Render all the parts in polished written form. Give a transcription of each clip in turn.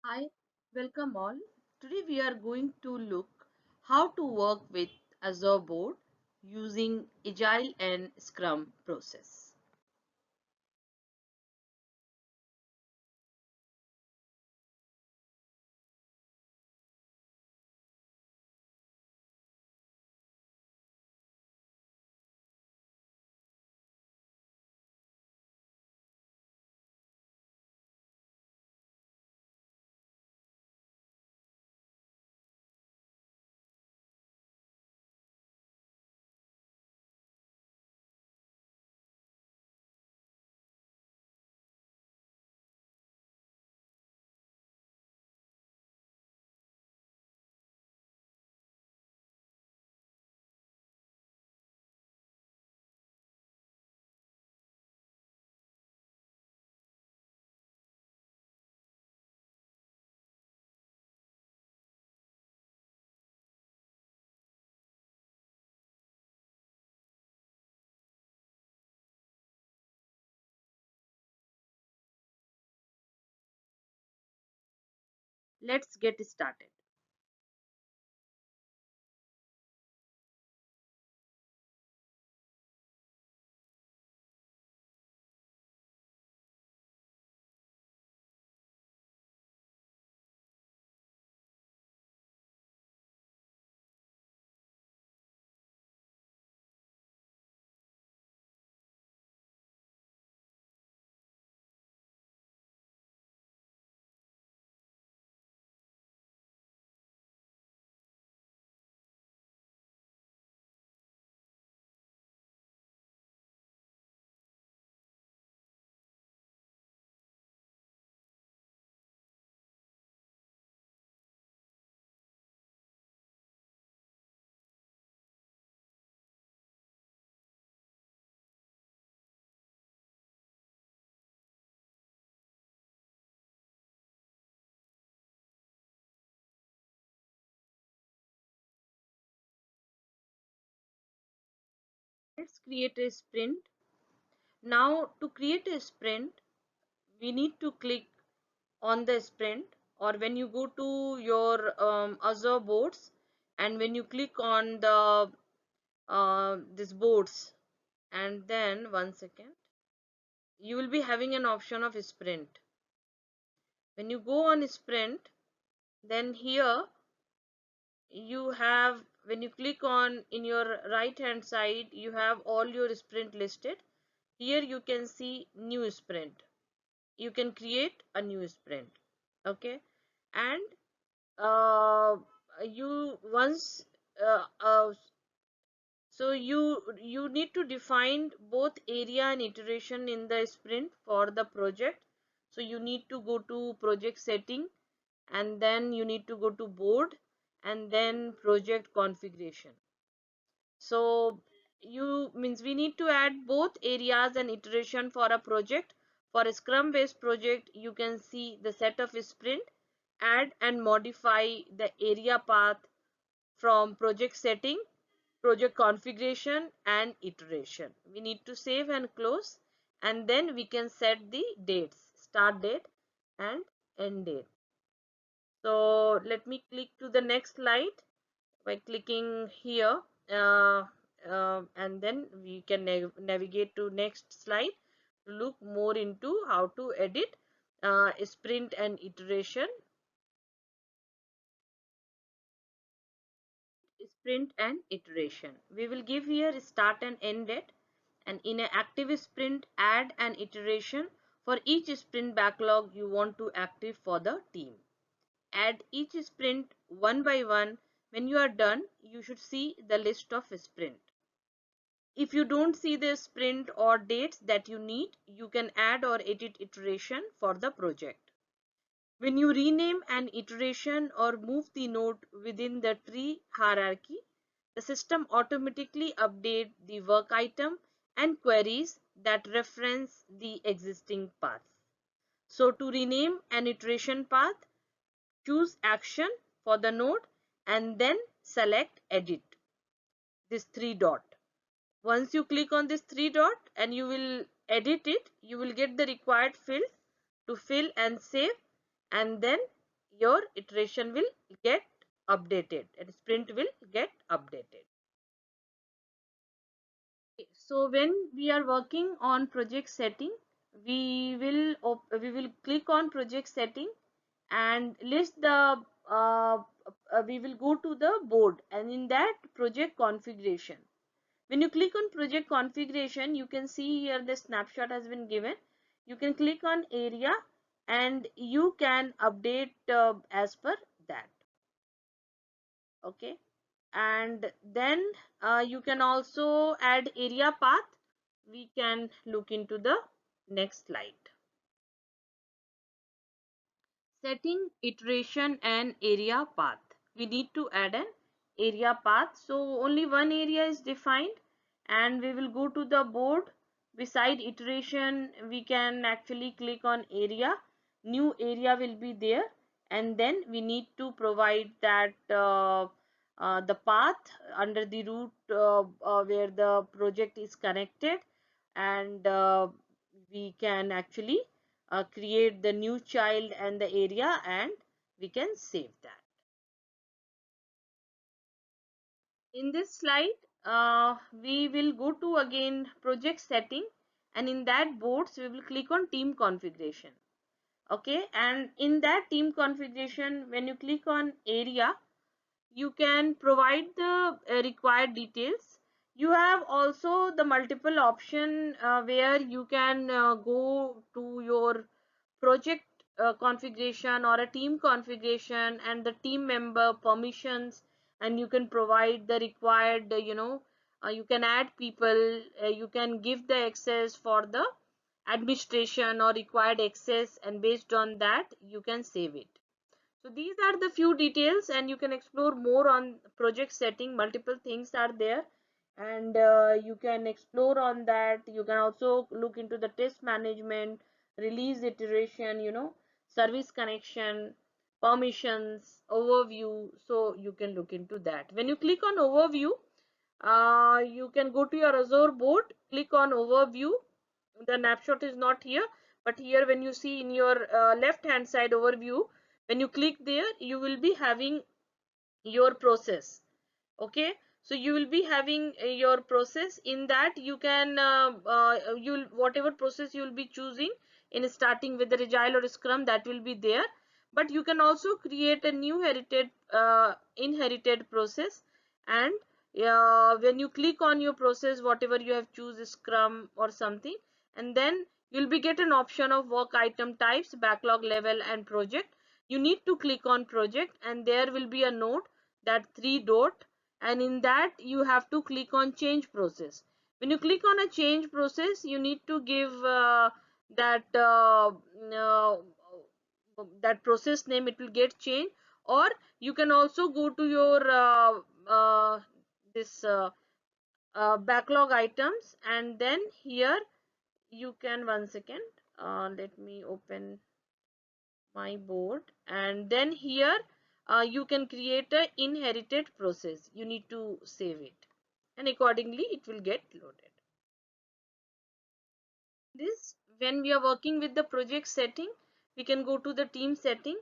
Hi, welcome all. Today we are going to look how to work with Azure board using Agile and Scrum process. Let's get started. Let's create a sprint. Now to create a sprint, we need to click on the sprint, or when you go to your Azure boards and when you click on the this boards, and then one second, you will be having an option of sprint. When you go on sprint, then here you have, when you click on in your right hand side, you have all your sprint listed. Here you can see new sprint. You can create a new sprint. Okay, and you once so you need to define both area and iteration in the sprint for the project. So you need to go to project setting, and then you need to go to board, and then project configuration. So you means we need to add both areas and iteration for a project. For a scrum based project, you can see the set of sprint, add and modify the area path from project setting, project configuration and iteration. We need to save and close, and then we can set the dates, start date and end date. So let me click to the next slide by clicking here, and then we can navigate to next slide to look more into how to edit sprint and iteration. Sprint and iteration. We will give here start and end date, and in an active sprint, add an iteration for each sprint backlog you want to active for the team. Add each sprint one by one. When you are done, you should see the list of sprint. If you don't see the sprint or dates that you need, you can add or edit iteration for the project. When you rename an iteration or move the node within the tree hierarchy, the system automatically updates the work item and queries that reference the existing path. So to rename an iteration path, choose action for the node and then select edit, this three dot. Once you click on this three dot and you will edit it, you will get the required field to fill and save, and then your iteration will get updated and sprint will get updated. So when we are working on project setting, we will click on project setting and list the we will go to the board, and in that project configuration, when you click on project configuration, you can see here the snapshot has been given. You can click on area and you can update as per that. Okay, and then you can also add area path. We can look into the next slide. Setting iteration and area path. We need to add an area path. So only one area is defined, and we will go to the board. Beside iteration, we can actually click on area. New area will be there, and then we need to provide that the path under the root where the project is connected, and we can actually create the new child and the area, and we can save that. In this slide, we will go to again project setting, and in that boards we will click on team configuration. Okay, and in that team configuration, when you click on area, you can provide the required details. You have also the multiple option where you can go to your project configuration or a team configuration and the team member permissions, and you can provide the required you can add people, you can give the access for the administration or required access, and based on that you can save it. So these are the few details, and you can explore more on project setting. Multiple things are there, and you can explore on that. You can also look into the test management, release iteration, service connection, permissions, overview. So you can look into that. When you click on overview, you can go to your Azure board, click on overview. The snapshot is not here, but here when you see in your left hand side overview, when you click there, you will be having your process. Okay, so you will be having your process. In that you can you'll whatever process you will be choosing in starting with the agile or scrum, that will be there, but you can also create a new inherited process. And when you click on your process, whatever you have choose scrum or something, and then you'll be get an option of work item types, backlog level, and project. You need to click on project, and there will be a note, that three dot, and in that you have to click on change process. When you click on a change process, you need to give that uh, that process name, it will get changed. Or you can also go to your this backlog items, and then here you can, one second, let me open my board, and then here you can create a inherited process. You need to save it, and accordingly it will get loaded. This, when we are working with the project setting, we can go to the team setting,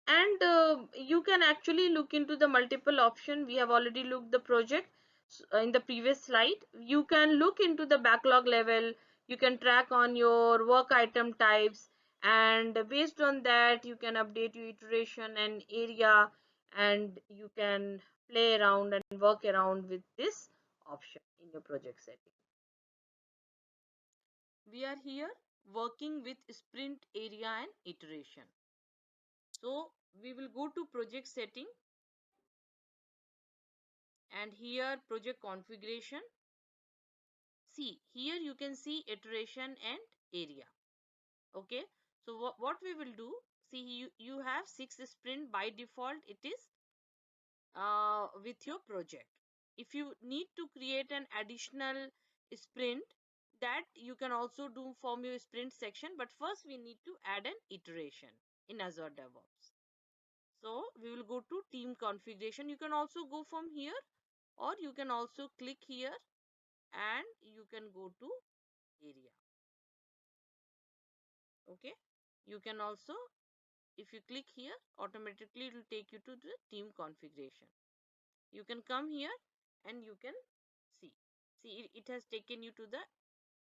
and you can actually look into the multiple option. We have already looked the project in the previous slide. You can look into the backlog level, you can track on your work item types, and based on that you can update your iteration and area, and you can play around and work around with this option in your project setting. We are here working with sprint, area, and iteration. So we will go to project setting, and here project configuration. See, here you can see iteration and area. Okay, so what we will do, see, you have 6 sprint by default, it is with your project. If you need to create an additional sprint, that you can also do from your sprint section, but first we need to add an iteration in Azure DevOps. So we will go to team configuration. You can also go from here, or you can also click here and you can go to area. Okay, you can also if you click here, automatically it will take you to the team configuration. You can come here and you can see it has taken you to the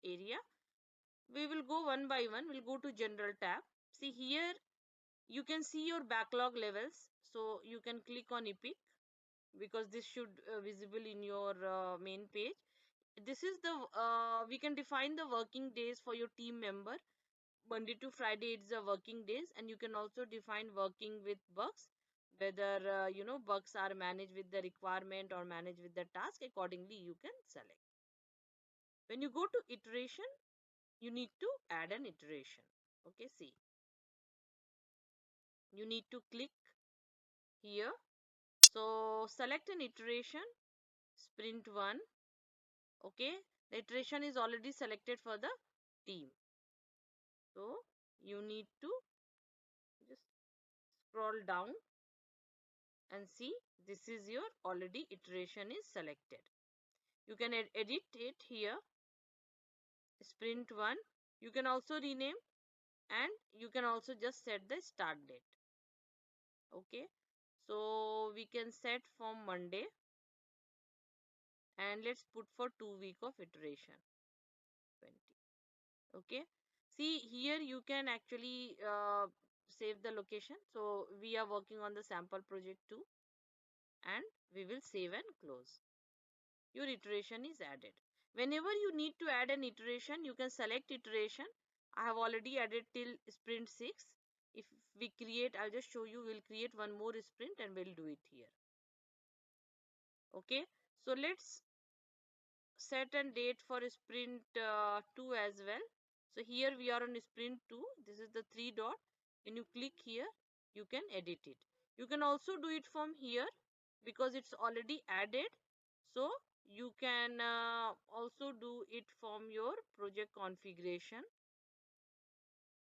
area. We will go one by one. We'll go to general tab. See here you can see your backlog levels, so you can click on epic because this should visible in your main page. This is the we can define the working days for your team member. Monday to Friday it's the working days, and you can also define working with bugs, whether bugs are managed with the requirement or managed with the task. Accordingly you can select. When you go to iteration, you need to add an iteration. Okay, see, you need to click here. So select an iteration, sprint 1. Okay, the iteration is already selected for the team. So you need to just scroll down and see this is your already iteration is selected. You can edit it here, sprint 1. You can also rename, and you can also just set the start date. Okay, so we can set from Monday, and let's put for 2 week of iteration 20. Okay, see here you can actually save the location. So we are working on the sample project 2, and we will save and close. Your iteration is added. Whenever you need to add an iteration, you can select iteration. I have already added till sprint 6. If we create, I'll just show you, we'll create one more sprint and we'll do it here. Okay, so let's set and date for sprint 2 as well. So here we are on sprint 2. This is the 3 dot. When you click here, you can edit it. You can also do it from here because it's already added. So you can also do it from your project configuration.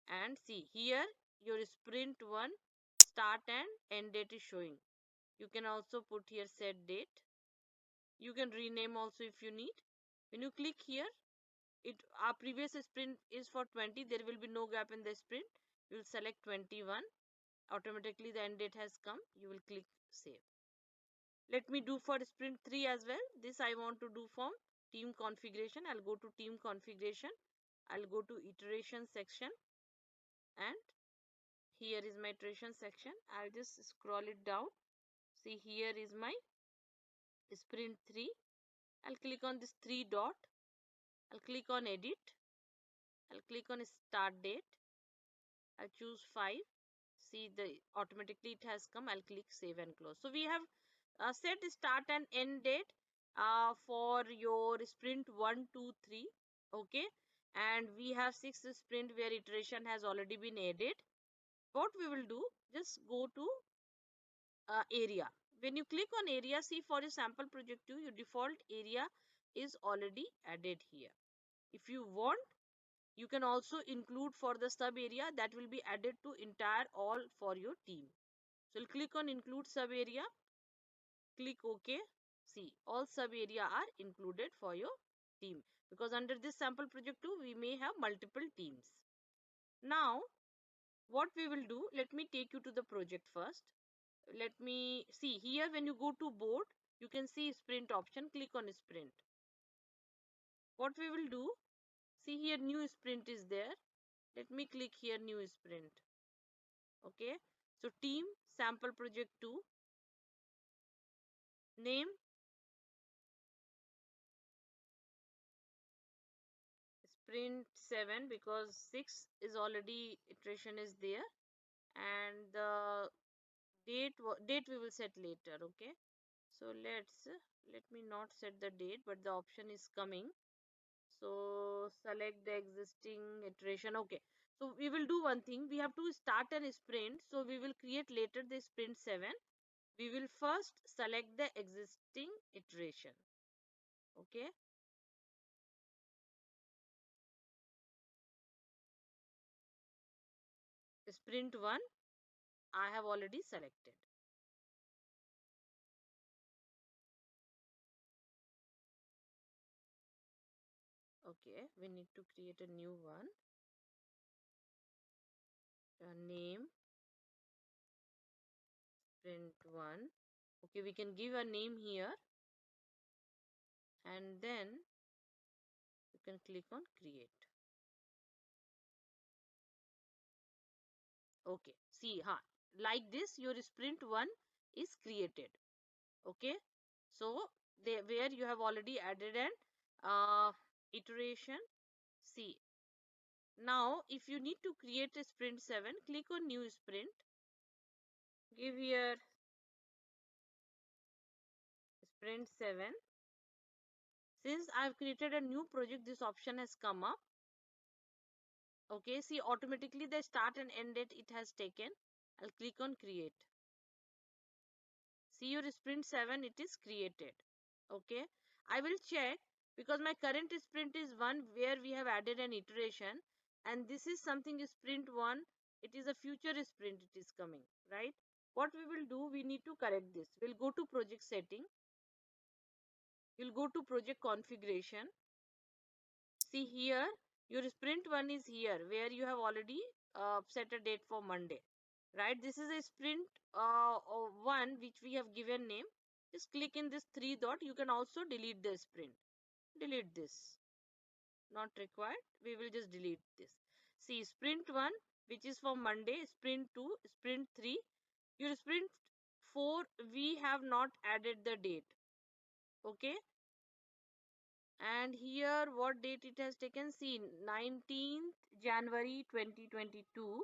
And see here your sprint 1 start and end date is showing. You can also put here set date. You can rename also if you need. When you click here, our previous sprint is for 20. There will be no gap in the sprint. You will select 21. Automatically the end date has come. You will click save. Let me do for sprint 3 as well. This I want to do from team configuration. I'll go to team configuration. I'll go to iteration section, and here is my iteration section. I'll just scroll it down. See, here is my sprint 3. I'll click on this 3 dot. I'll click on edit. I'll click on start date. I'll choose 5. See, the automatically it has come. I'll click save and close. So we have set start and end date for your sprint 1, 2, 3. Okay, and we have 6 sprint where iteration has already been added. What we will do, just go to area. When you click on area, see, for your sample project 2, your default area is already added here. If you want, you can also include for the sub area that will be added to entire all for your team. So you'll click on include sub area, click OK. See, all sub area are included for your team because under this sample project 2 we may have multiple teams. Now what we will do, let me take you to the project first. Let me see here, when you go to board, you can see sprint option. Click on sprint. What we will do, see here new sprint is there. Let me click here new sprint. Okay, so team sample project 2, name sprint 7 because 6 is already iteration is there, and the date we will set later. Okay, so let me not set the date, but the option is coming. So select the existing iteration. Okay, so we will do one thing. We have to start a sprint, so we will create later the sprint 7. We will first select the existing iteration. Okay, sprint 1 I have already selected. Okay, we need to create a new one. Name sprint 1. Okay, we can give a name here and then you can click on create. Okay, see, like this your sprint 1 is created. Okay, so where you have already added an iteration. See, now if you need to create a sprint 7, click on new sprint, give here sprint 7. Since I've created a new project, this option has come up. Okay, see, automatically the start and end date it has taken. I'll click on create. See, your sprint 7 it is created. Okay, I will check because my current sprint is 1 where we have added an iteration, and this is something sprint 1, it is a future sprint it is coming, right? What we will do, we need to correct this. We'll go to project setting, we'll go to project configuration. See here, your sprint 1 is here where you have already set a date for Monday, right? This is a sprint 1 which we have given name. Just click in this 3 dot. You can also delete the sprint. Delete this. Not required. We will just delete this. See, sprint 1 which is for Monday, sprint 2, sprint 3. Your sprint 4 we have not added the date. Okay, and here what date it has taken, see, 19th January 2022.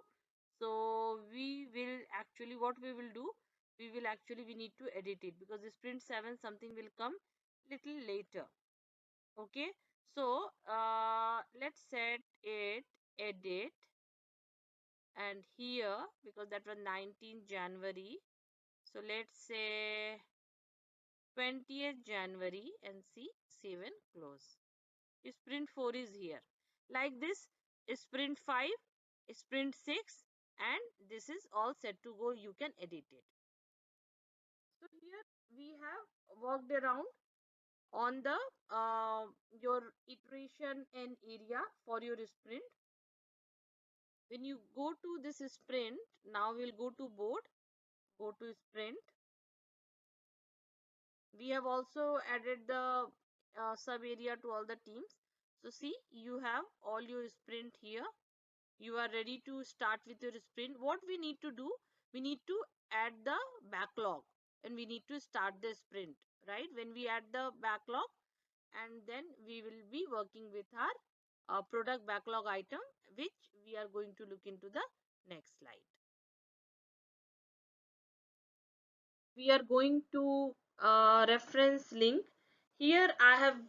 So we will actually, what we will do, we need to edit it because the sprint 7 something will come little later. Okay, so let's set it edit, and here because that was 19th January, so let's say 20th January and see save and close. Sprint 4 is here. Like this, sprint 5, sprint 6, and this is all set to go. You can edit it. So here we have worked around on the your iteration and area for your sprint. When you go to this sprint, now we'll go to board, go to sprint. We have also added the sub area to all the teams. So see, you have all your sprint here. You are ready to start with your sprint. What we need to do, we need to add the backlog and we need to start the sprint, right? When we add the backlog, and then we will be working with our product backlog item, which we are going to look into the next slide. We are going to reference link. Here I have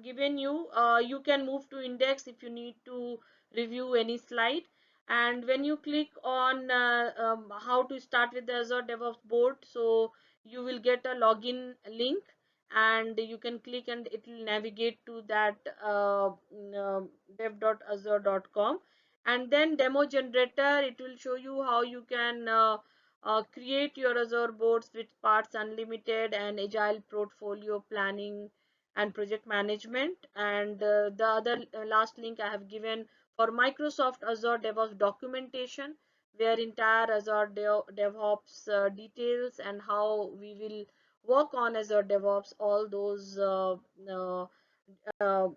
given you, you can move to index if you need to review any slide. And when you click on how to start with the Azure DevOps board, so you will get a login link and you can click and it will navigate to that dev.azure.com, and then demo generator, it will show you how you can create your Azure boards with Parts Unlimited and Agile portfolio planning and project management. And the other last link I have given for Microsoft Azure DevOps documentation, where entire Azure DevOps details and how we will work on Azure DevOps, all those uh, uh, uh,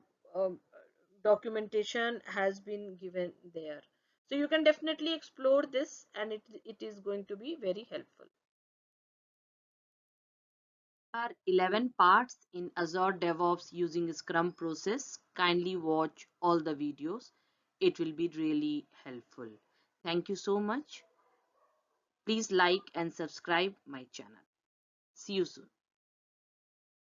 documentation has been given there. So you can definitely explore this, and it is going to be very helpful. There are 11 parts in Azure DevOps using Scrum process. Kindly watch all the videos. It will be really helpful. Thank you so much. Please like and subscribe my channel. See you soon.